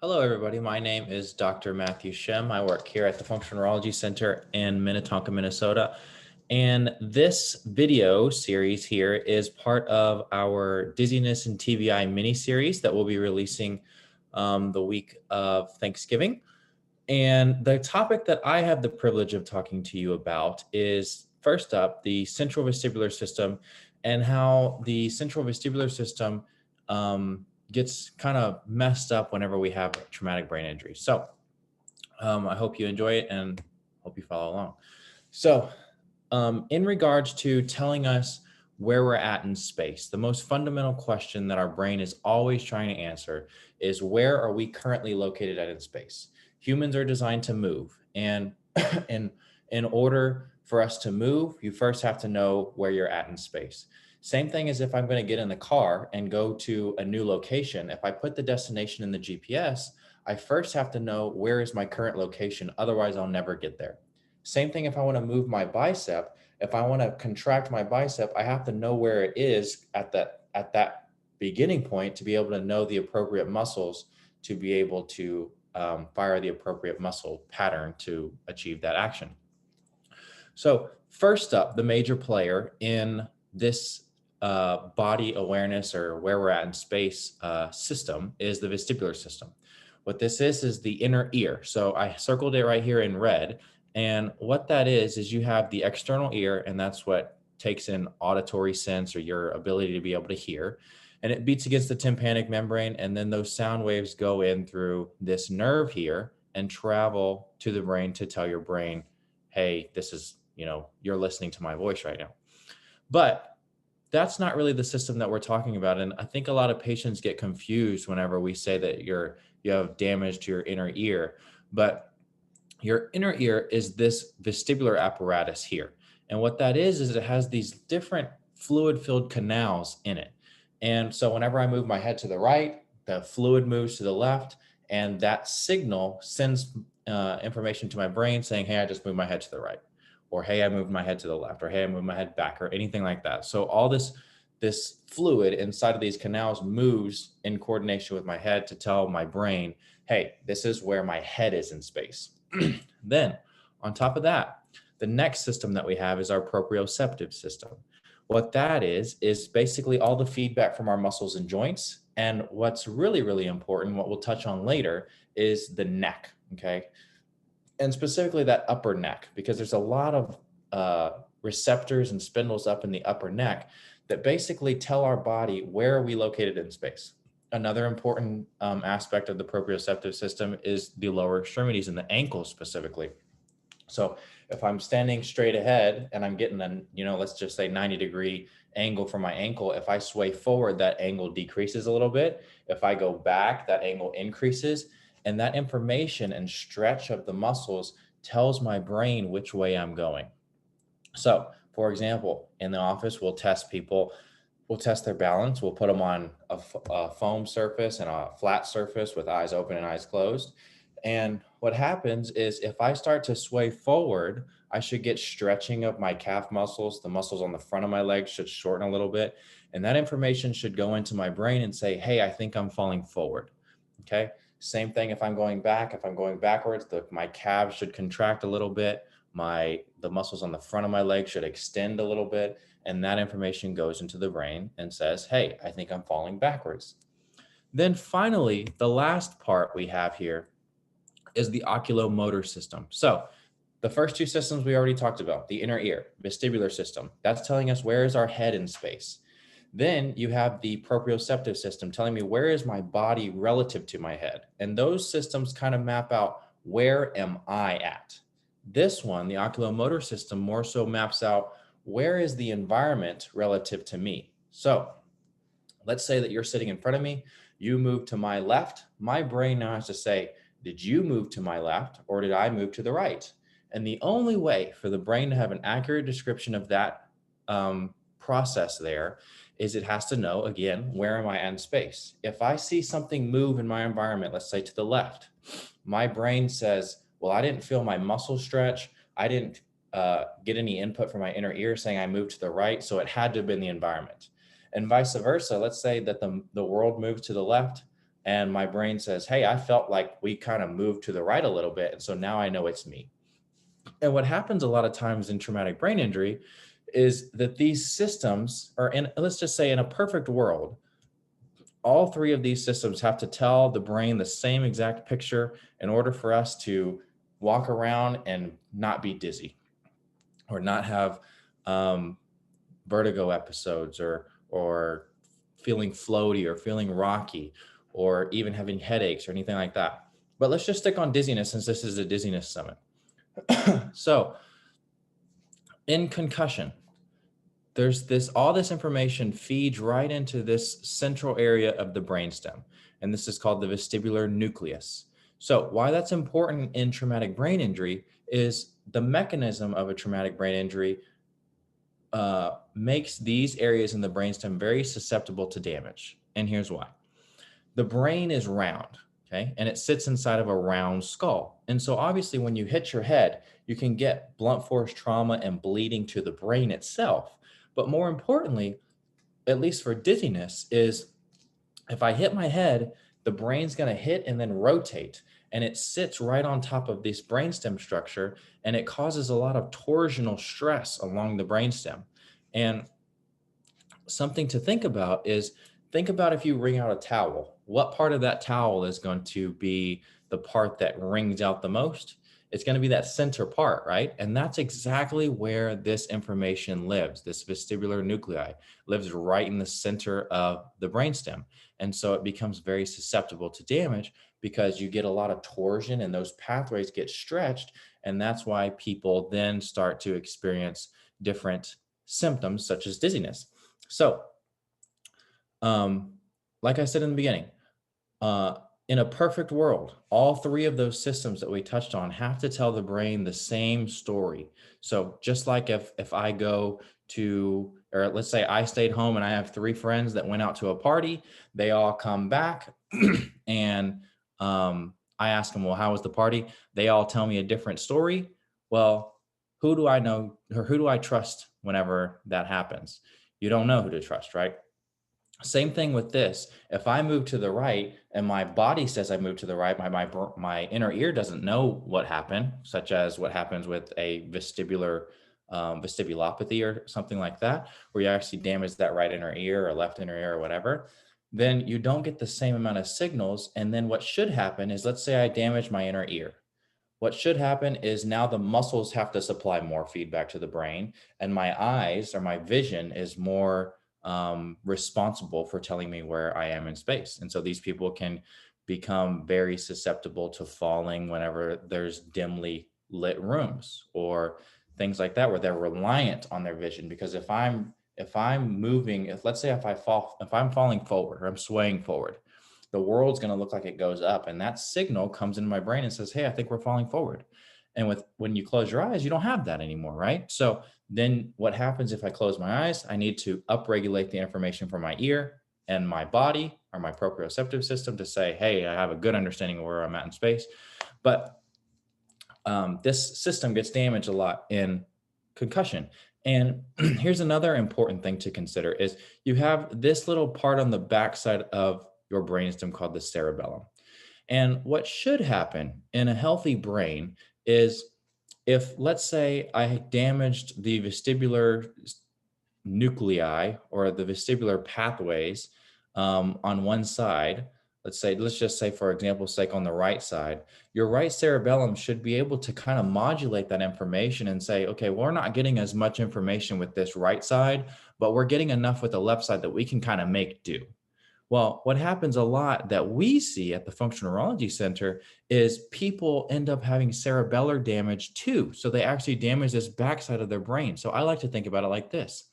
Hello, everybody. My name is Dr. Matthew Shem. I work here at the Functional Neurology Center in Minnetonka, Minnesota. And this video series here is part of our Dizziness and TBI mini series that we'll be releasing the week of Thanksgiving. And the topic that I have the privilege of talking to you about is, first up, the central vestibular system and how the central vestibular system gets kind of messed up whenever we have traumatic brain injury. So I hope you enjoy it and hope you follow along. So in regards to telling us where we're at in space, the most fundamental question that our brain is always trying to answer is, where are we currently located at in space? Humans are designed to move. And in order for us to move, you first have to know where you're at in space. Same thing as if I'm going to get in the car and go to a new location. If I put the destination in the GPS, I first have to know where is my current location. Otherwise, I'll never get there. Same thing if I want to move my bicep. If I want to contract my bicep, I have to know where it is at that beginning point to be able to know the appropriate muscles to be able to fire the appropriate muscle pattern to achieve that action. So first up, the major player in this body awareness, or where we're at in space system, is the vestibular system. What this is the inner ear. So I circled it right here in red. And what that is you have the external ear, and that's what takes in auditory sense, or your ability to be able to hear. And it beats against the tympanic membrane. And then those sound waves go in through this nerve here and travel to the brain to tell your brain, hey, this is, you're listening to my voice right now. But that's not really the system that we're talking about. And I think a lot of patients get confused whenever we say that you have damage to your inner ear. But your inner ear is this vestibular apparatus here. And what that is it has these different fluid-filled canals in it. And so whenever I move my head to the right, the fluid moves to the left, and that signal sends information to my brain saying, hey, I just moved my head to the right, or hey, I moved my head to the left, or hey, I moved my head back, or anything like that. So all this fluid inside of these canals moves in coordination with my head to tell my brain, hey, this is where my head is in space. Then on top of that, the next system that we have is our proprioceptive system. What that is basically all the feedback from our muscles and joints. And what's really, really important, what we'll touch on later, is the neck, okay? And specifically that upper neck, because there's a lot of receptors and spindles up in the upper neck that basically tell our body where are we located in space. Another important aspect of the proprioceptive system is the lower extremities and the ankles specifically. So if I'm standing straight ahead and I'm getting let's just say 90-degree angle from my ankle, if I sway forward, that angle decreases a little bit. If I go back, that angle increases. And that information and stretch of the muscles tells my brain which way I'm going. So, for example, in the office, we'll test people. We'll test their balance. We'll put them on a foam surface and a flat surface with eyes open and eyes closed. And what happens is if I start to sway forward, I should get stretching of my calf muscles. The muscles on the front of my legs should shorten a little bit. And that information should go into my brain and say, hey, I think I'm falling forward. Okay. Same thing if I'm going back. If I'm going backwards, my calves should contract a little bit. The muscles on the front of my leg should extend a little bit. And that information goes into the brain and says, hey, I think I'm falling backwards. Then finally, the last part we have here is the oculomotor system. So the first two systems we already talked about, the inner ear, vestibular system, that's telling us where is our head in space. Then you have the proprioceptive system telling me where is my body relative to my head. And those systems kind of map out, where am I at? This one, the oculomotor system, more so maps out, where is the environment relative to me? So let's say that you're sitting in front of me, you move to my left. My brain now has to say, did you move to my left or did I move to the right? And the only way for the brain to have an accurate description of that process there is it has to know, again, where am I in space? If I see something move in my environment, let's say to the left, my brain says, well, I didn't feel my muscle stretch. I didn't get any input from my inner ear saying I moved to the right. So it had to have been the environment. And vice versa. Let's say that the world moves to the left. and my brain says, hey, I felt like we kind of moved to the right a little bit. And so now I know it's me. And what happens a lot of times in traumatic brain injury is that these systems are in, let's just say in a perfect world, all three of these systems have to tell the brain the same exact picture in order for us to walk around and not be dizzy or not have vertigo episodes or feeling floaty or feeling rocky or even having headaches or anything like that. But let's just stick on dizziness since this is a dizziness summit. So in concussion, there's all this information feeds right into this central area of the brainstem, and this is called the vestibular nucleus. So why that's important in traumatic brain injury is the mechanism of a traumatic brain injury makes these areas in the brainstem very susceptible to damage. And here's why. The brain is round, okay? And it sits inside of a round skull. And so obviously when you hit your head, you can get blunt force trauma and bleeding to the brain itself. But more importantly, at least for dizziness, is if I hit my head, the brain's going to hit and then rotate. And it sits right on top of this brainstem structure, and it causes a lot of torsional stress along the brainstem. And something to think about is, think about if you wring out a towel, what part of that towel is going to be the part that wrings out the most? It's going to be that center part, right? And that's exactly where this information lives. This vestibular nuclei lives right in the center of the brainstem. And so it becomes very susceptible to damage because you get a lot of torsion and those pathways get stretched. And that's why people then start to experience different symptoms such as dizziness. So, like I said in the beginning, in a perfect world, all three of those systems that we touched on have to tell the brain the same story. So just like if I go to, or let's say I stayed home and I have three friends that went out to a party, they all come back and I ask them, well, how was the party? They all tell me a different story. Well, who do I know or who do I trust whenever that happens? You don't know who to trust, right? Same thing with this. If I move to the right and my body says I moved to the right, my inner ear doesn't know what happened, such as what happens with a vestibulopathy or something like that, where you actually damage that right inner ear or left inner ear or whatever, then you don't get the same amount of signals. And then what should happen is, let's say I damage my inner ear. What should happen is now the muscles have to supply more feedback to the brain, and my eyes or my vision is more responsible for telling me where I am in space. And so these people can become very susceptible to falling whenever there's dimly lit rooms or things like that, where they're reliant on their vision. Because if I'm moving, let's say if I'm falling forward or I'm swaying forward, the world's going to look like it goes up, and that signal comes into my brain and says, hey, I think we're falling forward. And when you close your eyes, you don't have that anymore, right? So then what happens if I close my eyes? I need to upregulate the information from my ear and my body or my proprioceptive system to say, hey, I have a good understanding of where I'm at in space. But this system gets damaged a lot in concussion. And here's another important thing to consider is you have this little part on the backside of your brainstem called the cerebellum. And what should happen in a healthy brain is, if let's say I damaged the vestibular nuclei or the vestibular pathways on one side, let's just say, for example's sake, on the right side, your right cerebellum should be able to kind of modulate that information and say, okay, we're not getting as much information with this right side, but we're getting enough with the left side that we can kind of make do. Well, what happens a lot that we see at the Functional Neurology Center is people end up having cerebellar damage too. So they actually damage this backside of their brain. So I like to think about it like this.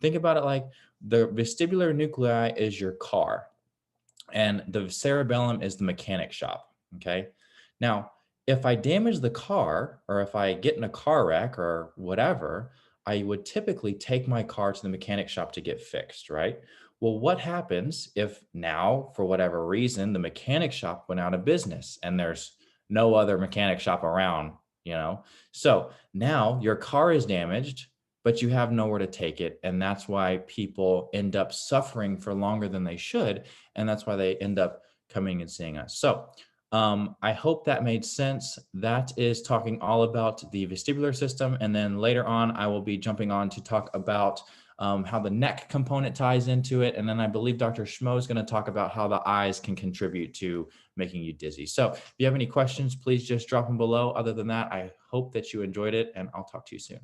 Think about it like the vestibular nuclei is your car and the cerebellum is the mechanic shop, okay? Now, if I damage the car or if I get in a car wreck or whatever, I would typically take my car to the mechanic shop to get fixed, right? Well, what happens if now, for whatever reason, the mechanic shop went out of business and there's no other mechanic shop around, you know? So now your car is damaged, but you have nowhere to take it. And that's why people end up suffering for longer than they should. And that's why they end up coming and seeing us. So I hope that made sense. That is talking all about the vestibular system. And then later on, I will be jumping on to talk about how the neck component ties into it. And then I believe Dr. Schmo is going to talk about how the eyes can contribute to making you dizzy. So if you have any questions, please just drop them below. Other than that, I hope that you enjoyed it, and I'll talk to you soon.